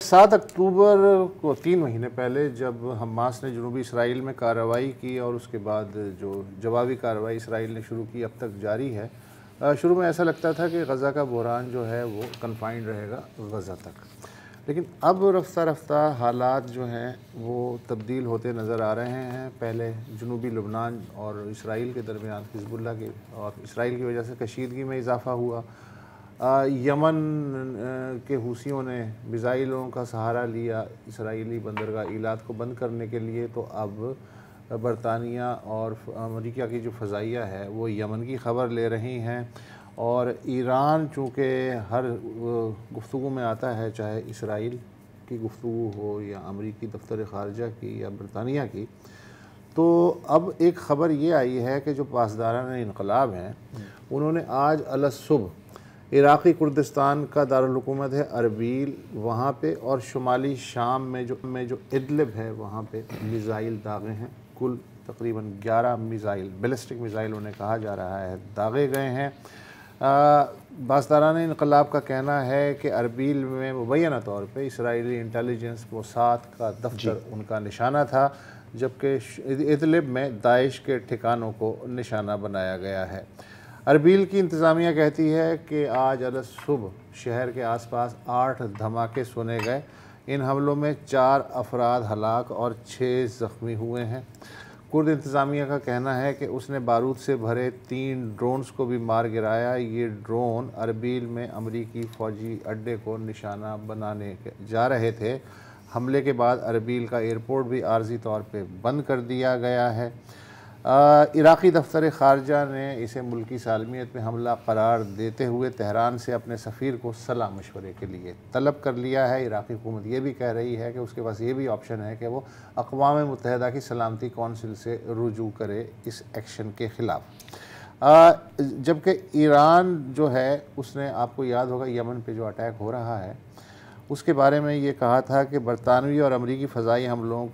7 अक्टूबर को 3 महीने पहले जब हमास ने जनूबी इसराइल में कार्रवाई की और उसके बाद जो जवाबी कार्रवाई इसराइल ने शुरू की अब तक जारी है। शुरू में ऐसा लगता था कि गज़ा का बहरान जो है वो कन्फाइंड रहेगा गज़ा तक, लेकिन अब रफ्ता रफ्ता हालात जो हैं वो तब्दील होते नज़र आ रहे हैं। पहले जनूबी लबनान और इसराइल के दरमियान हिज़्बुल्लाह की और इसराइल की वजह से कशीदगी में इजाफ़ा हुआ। यमन के हूसियों ने मिज़ाइलों का सहारा लिया इसराइली बंदरगाह ईलात को बंद करने के लिए, तो अब बरतानिया और अमेरिका की जो फ़ज़ाइया है वो यमन की ख़बर ले रही हैं। और ईरान चूँकि हर गुफ्तगू में आता है, चाहे इसराइल की गुफ्तगू हो या अमेरिकी दफ्तर ख़ारजा की या बरतानिया की, तो अब एक ख़बर ये आई है कि जो पासदारान इनक़लाब हैं उन्होंने आज अलसुबह इराक़ी कुर्दिस्तान का दारुल हुकूमत है अरबील, वहाँ पे और शुमाली शाम में जो इदलिब है वहाँ पे मिज़ाइल दागे हैं। कुल तकरीबन 11 मिज़ाइल, बैलिस्टिक मिज़ाइल उन्हें कहा जा रहा है, दागे गए हैं। पासदारान इनक़लाब का कहना है कि अरबील में मुबैना तौर पे इसराइली इंटेलिजेंस मोसाद का दफ्तर उनका निशाना था, जबकि इदलिब में दाइश के ठिकानों को निशाना बनाया गया है। अरबील की इंतज़ामिया कहती है कि आज अलसुबह शहर के आसपास 8 धमाके सुने गए। इन हमलों में 4 अफराद हलाक और 6 ज़ख्मी हुए हैं। कुर्द इंतज़ामिया का कहना है कि उसने बारूद से भरे 3 ड्रोन्स को भी मार गिराया। ये ड्रोन अरबील में अमरीकी फ़ौजी अड्डे को निशाना बनाने जा रहे थे। हमले के बाद अरबील का एयरपोर्ट भी आर्जी तौर पे बंद कर दिया गया है। इराक़ी दफ्तर ख़ारजा ने इसे मुल्की सालमियत में हमला करार देते हुए तेहरान से अपने सफ़ीर को सलाह मशवरे के लिए तलब कर लिया है। इराक़ी हुकूमत ये भी कह रही है कि उसके पास ये भी ऑप्शन है कि वो अक़वाम मुत्तहिदा की सलामती कौंसिल से रुजू करे इस एक्शन के ख़िलाफ़। जबकि ईरान जो है उसने, आपको याद होगा यमन पे जो अटैक हो रहा है उसके बारे में ये कहा था कि बरतानवी और अमरीकी फ़ज़ाई हमलों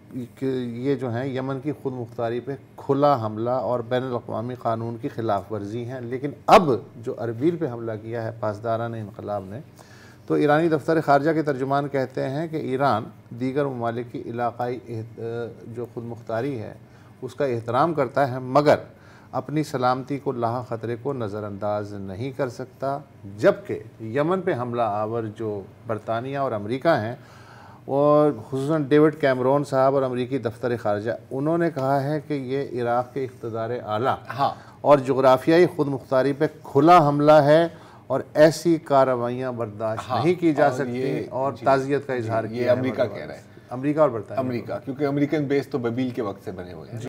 ये जो हैं यमन की खुद मुख्तारी पे खुला हमला और बैनुल-अक़वामी क़ानून की ख़िलाफ़ वर्जी हैं। लेकिन अब जो अरबील पे हमला किया है पासदारान इनक़लाब ने, तो ईरानी दफ्तर ख़ारजा के तर्जुमान कहते हैं कि ईरान दीगर ममालिक की इलाक़ाई जो खुद मुख्तारी है उसका एहतराम करता है, मगर अपनी सलामती को लाहा ख़तरे को नज़रअंदाज नहीं कर सकता। जबकि यमन पे हमला आवर जो बरतानिया और अमेरिका हैं, और खुसूसन डेविड कैमरून साहब और अमरीकी दफ्तर ख़ारजा, उन्होंने कहा है कि ये इराक़ के इक़्तिदार आला और जोग्राफियाई खुद मुख्तारी पे खुला हमला है और ऐसी कार्रवाइयाँ बर्दाश्त नहीं की जा सकती। और ताज़ियत का इजहार किया अमेरिका कह रहा है, अमेरिका और बरतानिया, अमेरिका, क्योंकि अमेरिकन बेस तो बबील के वक्त से बने हुए हैं।